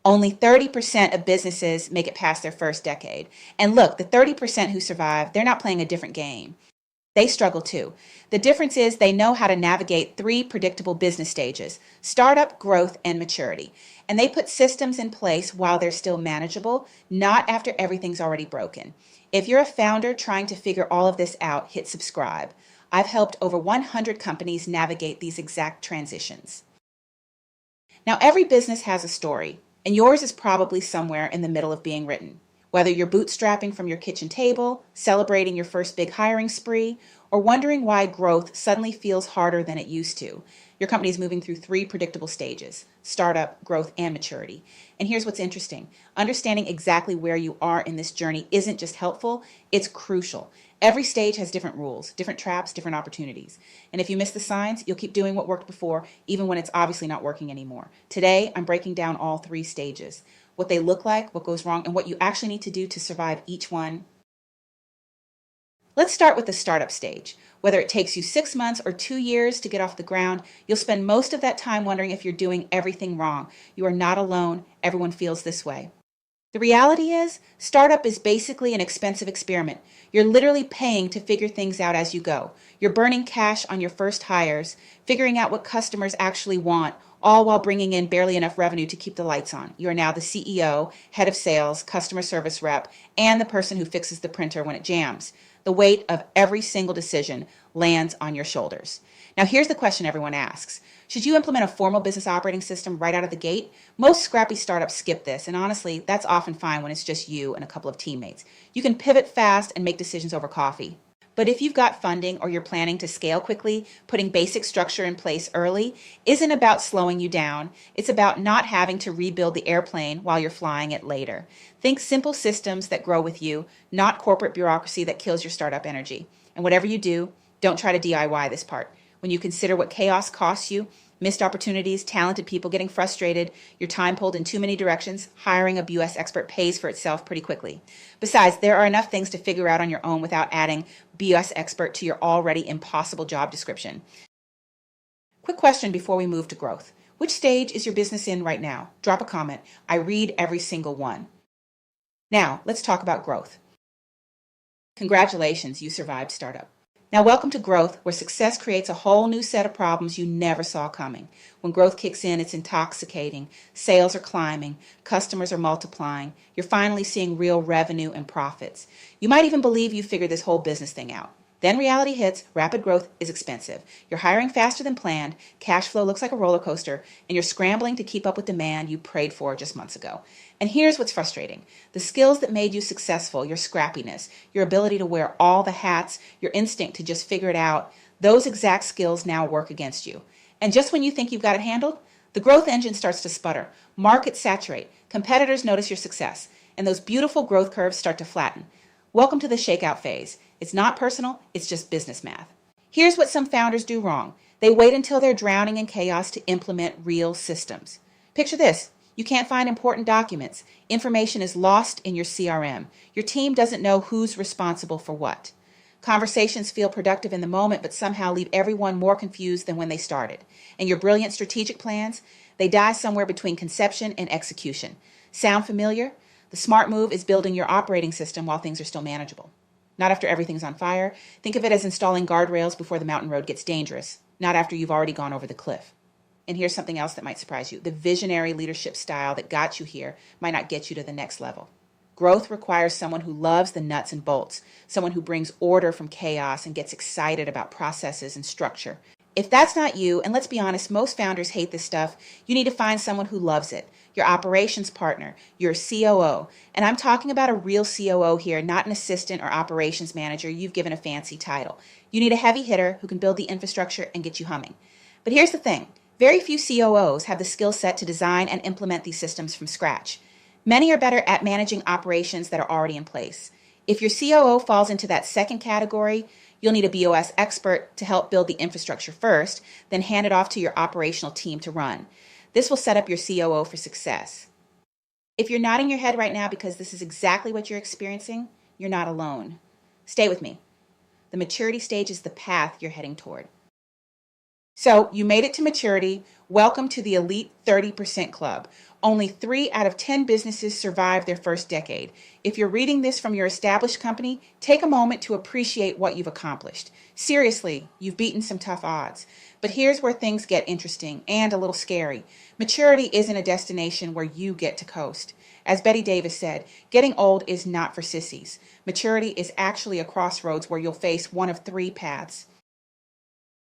Only 30% of businesses make it past their first decade. And look, the 30% who survive, they're not playing a different game. They struggle too. The difference is they know how to navigate three predictable business stages: startup, growth, and maturity. And they put systems in place while they're still manageable, not after everything's already broken. If you're a founder trying to figure all of this out, hit subscribe. I've helped over 100 companies navigate these exact transitions. Now, every business has a story, and yours is probably somewhere in the middle of being written. Whether you're bootstrapping from your kitchen table, celebrating your first big hiring spree, or wondering why growth suddenly feels harder than it used to, your company is moving through three predictable stages: startup, growth, and maturity. And here's what's interesting: understanding exactly where you are in this journey isn't just helpful, it's crucial. Every stage has different rules, different traps, different opportunities. And if you miss the signs, you'll keep doing what worked before, even when it's obviously not working anymore. Today, I'm breaking down all three stages: what they look like, what goes wrong, and what you actually need to do to survive each one. Let's start with the startup stage. Whether it takes you 6 months or 2 years to get off the ground, you'll spend most of that time wondering if you're doing everything wrong. You are not alone. Everyone feels this way. The reality is, startup is basically an expensive experiment. You're literally paying to figure things out as you go. You're burning cash on your first hires, figuring out what customers actually want, all while bringing in barely enough revenue to keep the lights on. You are now the CEO, head of sales, customer service rep, and the person who fixes the printer when it jams. The weight of every single decision lands on your shoulders. Now, here's the question everyone asks: should you implement a formal business operating system right out of the gate? Most scrappy startups skip this, and honestly, that's often fine when it's just you and a couple of teammates. You can pivot fast and make decisions over coffee. But if you've got funding or you're planning to scale quickly, putting basic structure in place early isn't about slowing you down. It's about not having to rebuild the airplane while you're flying it later. Think simple systems that grow with you, not corporate bureaucracy that kills your startup energy. And whatever you do, don't try to DIY this part. When you consider what chaos costs you, missed opportunities, talented people getting frustrated, your time pulled in too many directions, hiring a BS expert pays for itself pretty quickly. Besides, there are enough things to figure out on your own without adding BS expert to your already impossible job description. Quick question before we move to growth. Which stage is your business in right now? Drop a comment. I read every single one. Now, let's talk about growth. Congratulations, you survived startup. Now, welcome to growth, where success creates a whole new set of problems you never saw coming. When growth kicks in, it's intoxicating. Sales are climbing, customers are multiplying. You're finally seeing real revenue and profits. You might even believe you figured this whole business thing out. Then reality hits. Rapid growth is expensive. You're hiring faster than planned, cash flow looks like a roller coaster, and you're scrambling to keep up with demand you prayed for just months ago. And here's what's frustrating: the skills that made you successful, your scrappiness, your ability to wear all the hats, your instinct to just figure it out, those exact skills now work against you. And just when you think you've got it handled, the growth engine starts to sputter, markets saturate, competitors notice your success, and those beautiful growth curves start to flatten. Welcome to the shakeout phase. It's not personal, it's just business math. Here's what some founders do wrong: they wait until they're drowning in chaos to implement real systems. Picture this: you can't find important documents. Information is lost in your CRM. Your team doesn't know who's responsible for what. Conversations feel productive in the moment, but somehow leave everyone more confused than when they started. And your brilliant strategic plans, they die somewhere between conception and execution. Sound familiar? The smart move is building your operating system while things are still manageable. Not after everything's on fire. Think of it as installing guardrails before the mountain road gets dangerous, not after you've already gone over the cliff. And here's something else that might surprise you: the visionary leadership style that got you here might not get you to the next level. Growth requires someone who loves the nuts and bolts, someone who brings order from chaos and gets excited about processes and structure. If that's not you, and let's be honest, most founders hate this stuff, you need to find someone who loves it. Your operations partner, your COO. And I'm talking about a real COO here, not an assistant or operations manager you've given a fancy title. You need a heavy hitter who can build the infrastructure and get you humming. But here's the thing: very few COOs have the skill set to design and implement these systems from scratch. Many are better at managing operations that are already in place. If your COO falls into that second category, you'll need a BOS expert to help build the infrastructure first, then hand it off to your operational team to run. This will set up your COO for success. If you're nodding your head right now because this is exactly what you're experiencing, you're not alone. Stay with me. The maturity stage is the path you're heading toward. So you made it to maturity. Welcome to the elite 30% club. Only 3 out of 10 businesses survive their first decade. If you're reading this from your established company, take a moment to appreciate what you've accomplished. Seriously, you've beaten some tough odds. But here's where things get interesting and a little scary. Maturity isn't a destination where you get to coast. As Betty Davis said, getting old is not for sissies. Maturity is actually a crossroads where you'll face one of 3 paths.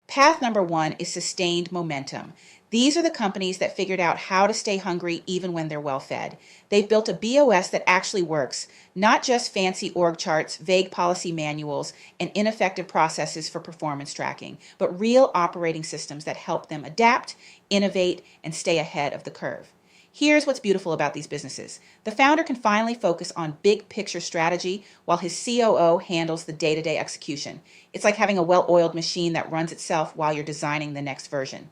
Path number 1 is sustained momentum. These are the companies that figured out how to stay hungry even when they're well fed. They've built a BOS that actually works, not just fancy org charts, vague policy manuals, and ineffective processes for performance tracking, but real operating systems that help them adapt, innovate, and stay ahead of the curve. Here's what's beautiful about these businesses. The founder can finally focus on big picture strategy while his COO handles the day-to-day execution. It's like having a well-oiled machine that runs itself while you're designing the next version.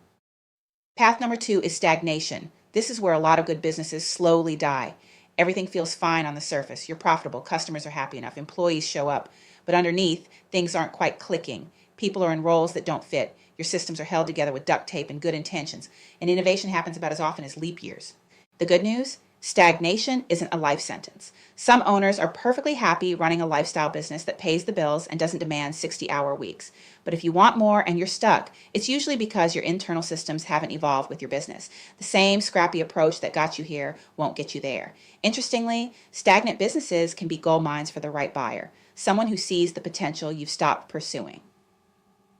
Path number 2 is stagnation. This is where a lot of good businesses slowly die. Everything feels fine on the surface. You're profitable, customers are happy enough, employees show up. But underneath, things aren't quite clicking. People are in roles that don't fit. Your systems are held together with duct tape and good intentions. And innovation happens about as often as leap years. The good news? Stagnation isn't a life sentence. Some owners are perfectly happy running a lifestyle business that pays the bills and doesn't demand 60-hour weeks. But if you want more and you're stuck, it's usually because your internal systems haven't evolved with your business. The same scrappy approach that got you here won't get you there. Interestingly, stagnant businesses can be gold mines for the right buyer, someone who sees the potential you've stopped pursuing.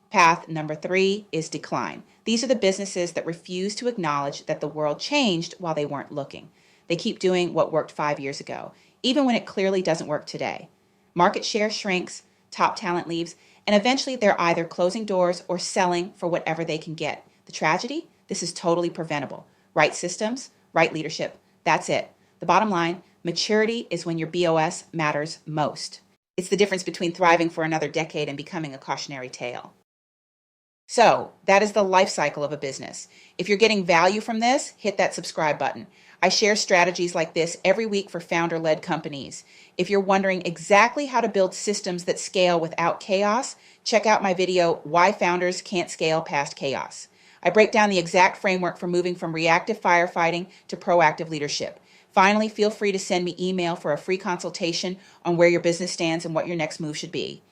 Path number 3 is decline. These are the businesses that refuse to acknowledge that the world changed while they weren't looking. They keep doing what worked 5 years ago, even when it clearly doesn't work today. Market share shrinks, top talent leaves, and eventually they're either closing doors or selling for whatever they can get. The tragedy? This is totally preventable. Right systems, right leadership. That's it. The bottom line, maturity is when your BOS matters most. It's the difference between thriving for another decade and becoming a cautionary tale. So that is the life cycle of a business. If you're getting value from this, hit that subscribe button. I share strategies like this every week for founder-led companies. If you're wondering exactly how to build systems that scale without chaos, check out my video, Why Founders Can't Scale Past Chaos. I break down the exact framework for moving from reactive firefighting to proactive leadership. Finally, feel free to send me email for a free consultation on where your business stands and what your next move should be.